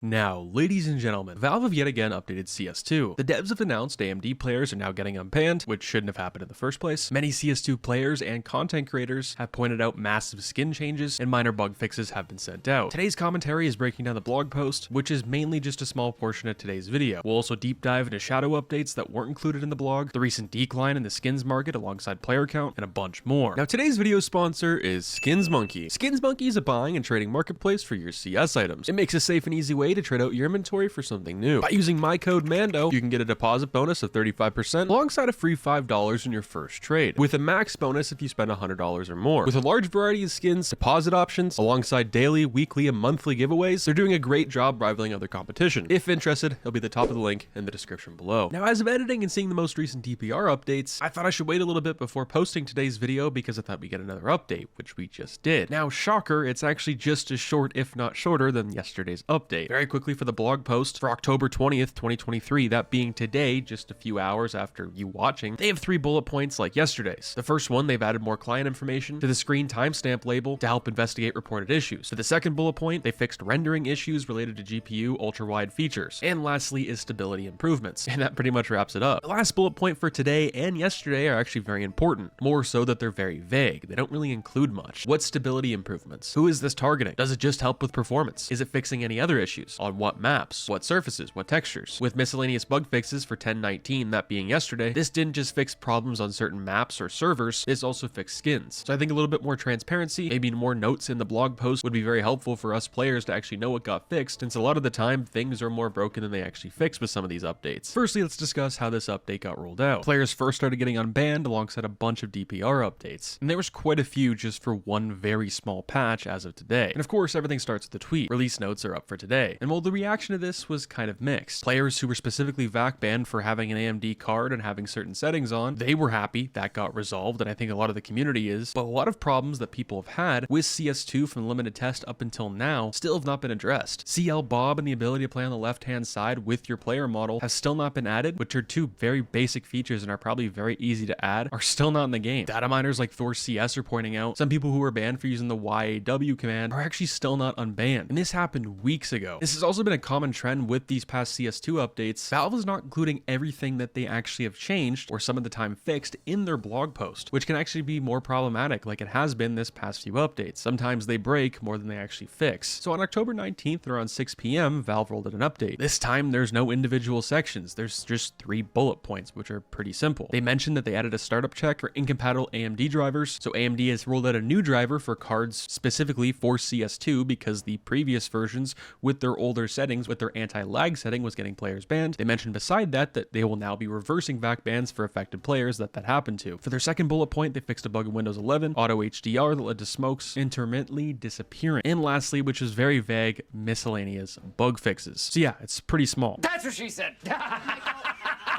Now, ladies and gentlemen, Valve have yet again updated CS2. The devs have announced AMD players are now getting unbanned, which shouldn't have happened in the first place. Many CS2 players and content creators have pointed out massive skin changes, and minor bug fixes have been sent out. Today's commentary is breaking down the blog post, which is mainly just a small portion of today's video. We'll also deep dive into shadow updates that weren't included in the blog, the recent decline in the skins market alongside player count, and a bunch more. Now, today's video sponsor is SkinsMonkey. SkinsMonkey is a buying and trading marketplace for your CS items. It makes a safe and easy way to trade out your inventory for something new. By using my code MANDO, you can get a deposit bonus of 35% alongside a free $5 in your first trade, with a max bonus if you spend $100 or more. With a large variety of skins, deposit options, alongside daily, weekly, and monthly giveaways, they're doing a great job rivaling other competition. If interested, it'll be at the top of the link in the description below. Now, as of editing and seeing the most recent DPR updates, I thought I should wait a little bit before posting today's video because I thought we'd get another update, which we just did. Now, shocker, it's actually just as short, if not shorter, than yesterday's update. Very quickly for the blog post for October 20th, 2023, that being today, just a few hours after you watching, they have 3 bullet points like yesterday's. The first one, they've added more client information to the screen timestamp label to help investigate reported issues. For the second bullet point, they fixed rendering issues related to GPU ultra-wide features. And lastly is stability improvements. And that pretty much wraps it up. The last bullet point for today and yesterday are actually very important, more so that they're very vague. They don't really include much. What stability improvements? Who is this targeting? Does it just help with performance? Is it fixing any other issues? On what maps? What surfaces? What textures? With miscellaneous bug fixes for 10.19, that being yesterday, this didn't just fix problems on certain maps or servers, this also fixed skins. So I think a little bit more transparency, maybe more notes in the blog post would be very helpful for us players to actually know what got fixed, since a lot of the time things are more broken than they actually fix with some of these updates. Firstly, let's discuss how this update got rolled out. Players first started getting unbanned alongside a bunch of DPR updates, and there was quite a few just for one very small patch as of today. And of course, everything starts with the tweet. Release notes are up for today. And while the reaction to this was kind of mixed, players who were specifically VAC banned for having an AMD card and having certain settings on, they were happy that got resolved, and I think a lot of the community is, but a lot of problems that people have had with CS2 from the limited test up until now still have not been addressed. CL Bob and the ability to play on the left-hand side with your player model have still not been added, which are 2 very basic features and are probably very easy to add, are still not in the game. Data miners like Thor CS are pointing out some people who were banned for using the YAW command are actually still not unbanned, and this happened weeks ago. This has also been a common trend with these past CS2 updates. Valve is not including everything that they actually have changed or some of the time fixed in their blog post, which can actually be more problematic like it has been this past few updates. Sometimes they break more than they actually fix. So on October 19th around 6 p.m, Valve rolled out an update. This time there's no individual sections, there's just 3 bullet points, which are pretty simple. They mentioned that they added a startup check for incompatible AMD drivers, so AMD has rolled out a new driver for cards specifically for CS2 because the previous versions with their older settings, with their anti-lag setting, was getting players banned. They mentioned beside that they will now be reversing VAC bans for affected players that happened to. For their second bullet point, they fixed a bug in Windows 11, auto HDR that led to smokes intermittently disappearing. And lastly, which is very vague, miscellaneous bug fixes. So yeah, it's pretty small. That's what she said.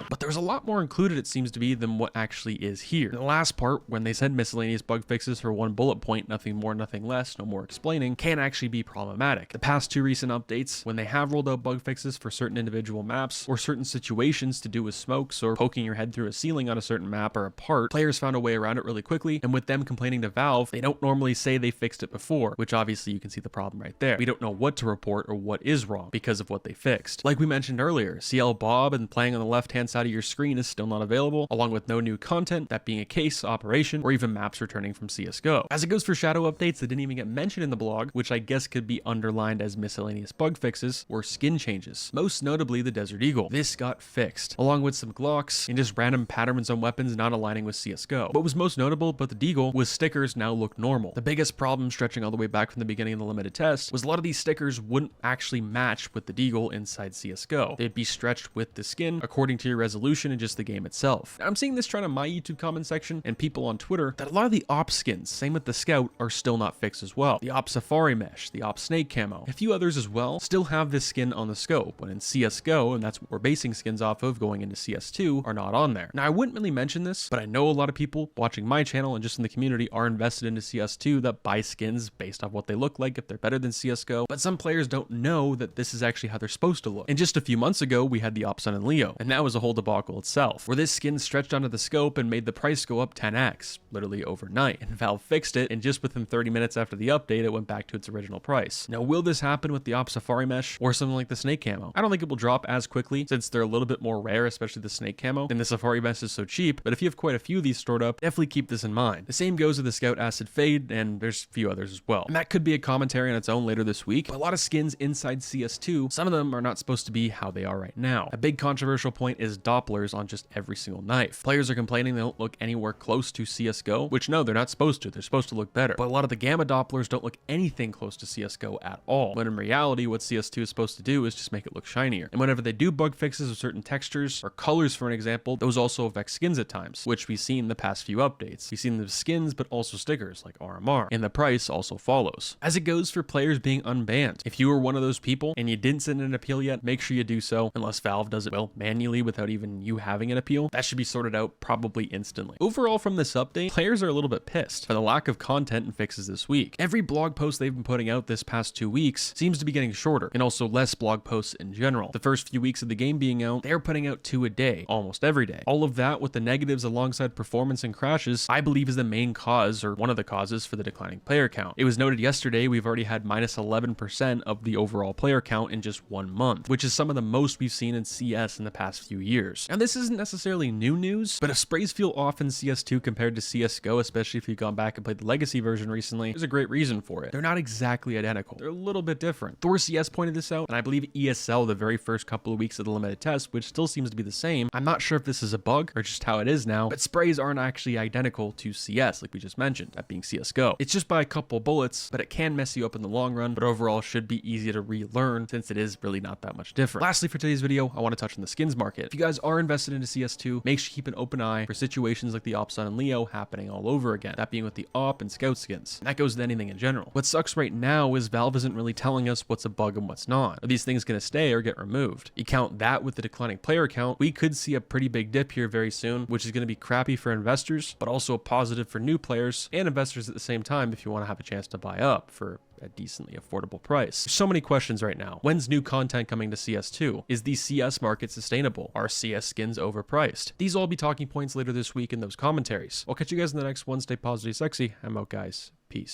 But there's a lot more included, it seems to be, than what actually is here. In the last part, when they said miscellaneous bug fixes for 1 bullet point, nothing more, nothing less, no more explaining, can actually be problematic. The past 2 recent updates, when they have rolled out bug fixes for certain individual maps or certain situations to do with smokes or poking your head through a ceiling on a certain map or a part, players found a way around it really quickly, and with them complaining to Valve, they don't normally say they fixed it before, which obviously you can see the problem right there. We don't know what to report or what is wrong because of what they fixed. Like we mentioned earlier, CL Bob and playing on the left-hand side of your screen is still not available, along with no new content, that being a case, operation, or even maps returning from CSGO. As it goes for shadow updates that didn't even get mentioned in the blog, which I guess could be underlined as miscellaneous bug fixes, were skin changes. Most notably the Desert Eagle. This got fixed, along with some Glocks and just random patterns on weapons not aligning with CSGO. What was most notable about the Deagle was stickers now look normal. The biggest problem stretching all the way back from the beginning of the limited test was a lot of these stickers wouldn't actually match with the Deagle inside CSGO. They'd be stretched with the skin according to your resolution and just the game itself. Now, I'm seeing this trend on my YouTube comment section and people on Twitter that a lot of the Op skins, same with the Scout, are still not fixed as well. The Op Safari Mesh, the Op Snake Camo, a few others as well, still have this skin on the scope, when in CSGO, and that's what we're basing skins off of going into CS2, are not on there. Now, I wouldn't really mention this, but I know a lot of people watching my channel and just in the community are invested into CS2 that buy skins based off what they look like if they're better than CSGO, but some players don't know that this is actually how they're supposed to look. And just a few months ago, we had the Op Sun and Leo, and that was a whole debacle itself, where this skin stretched onto the scope and made the price go up 10x, literally overnight, and Valve fixed it, and just within 30 minutes after the update, it went back to its original price. Now, will this happen with the Op Safari Mesh or something like the Snake Camo? I don't think it will drop as quickly since they're a little bit more rare, especially the Snake Camo, and the Safari Mesh is so cheap, but if you have quite a few of these stored up, definitely keep this in mind. The same goes with the Scout Acid Fade, and there's a few others as well. And that could be a commentary on its own later this week, but a lot of skins inside CS2, some of them are not supposed to be how they are right now. A big controversial point is Dopplers on just every single knife. Players are complaining they don't look anywhere close to CSGO, which no, they're not supposed to. They're supposed to look better. But a lot of the Gamma Dopplers don't look anything close to CSGO at all. When in reality, what CS2 is supposed to do is just make it look shinier. And whenever they do bug fixes with certain textures or colors, for an example, those also affect skins at times, which we've seen the past few updates. We've seen the skins, but also stickers like RMR, and the price also follows. As it goes for players being unbanned, if you were one of those people and you didn't send an appeal yet, make sure you do so, unless Valve does it, well, manually without even you having an appeal. That should be sorted out probably instantly. Overall, from this update, players are a little bit pissed for the lack of content and fixes this week. Every blog post they've been putting out this past 2 weeks seems to be getting shorter, and also less blog posts in general. The first few weeks of the game being out, they're putting out 2 a day, almost every day. All of that with the negatives alongside performance and crashes, I believe is the main cause, or one of the causes, for the declining player count. It was noted yesterday we've already had minus 11% of the overall player count in just 1 month, which is some of the most we've seen in CS in the past few years. Now, this isn't necessarily new news, but if sprays feel off in CS2 compared to CSGO, especially if you've gone back and played the Legacy version recently, there's a great reason for it. They're not exactly identical. They're a little bit different. Thor CS pointed this out, and I believe ESL the very first couple of weeks of the limited test, which still seems to be the same. I'm not sure if this is a bug or just how it is now, but sprays aren't actually identical to CS, like we just mentioned, that being CSGO. It's just by a couple bullets, but it can mess you up in the long run, but overall should be easy to relearn since it is really not that much different. Lastly, for today's video, I want to touch on the skins market. If you guys are invested into CS2, make sure you keep an open eye for situations like the Op Sun and Leo happening all over again, that being with the Op and Scout skins. And that goes with anything in general. What sucks right now is Valve isn't really telling us what's a bug and what's not. Are these things going to stay or get removed? You count that with the declining player count, we could see a pretty big dip here very soon, which is going to be crappy for investors, but also a positive for new players and investors at the same time if you want to have a chance to buy up for a decently affordable price. There's so many questions right now. When's new content coming to CS2? Is the CS market sustainable? Are CS skins overpriced? These will all be talking points later this week in those commentaries. I'll catch you guys in the next one. Stay positive, sexy. I'm out, guys.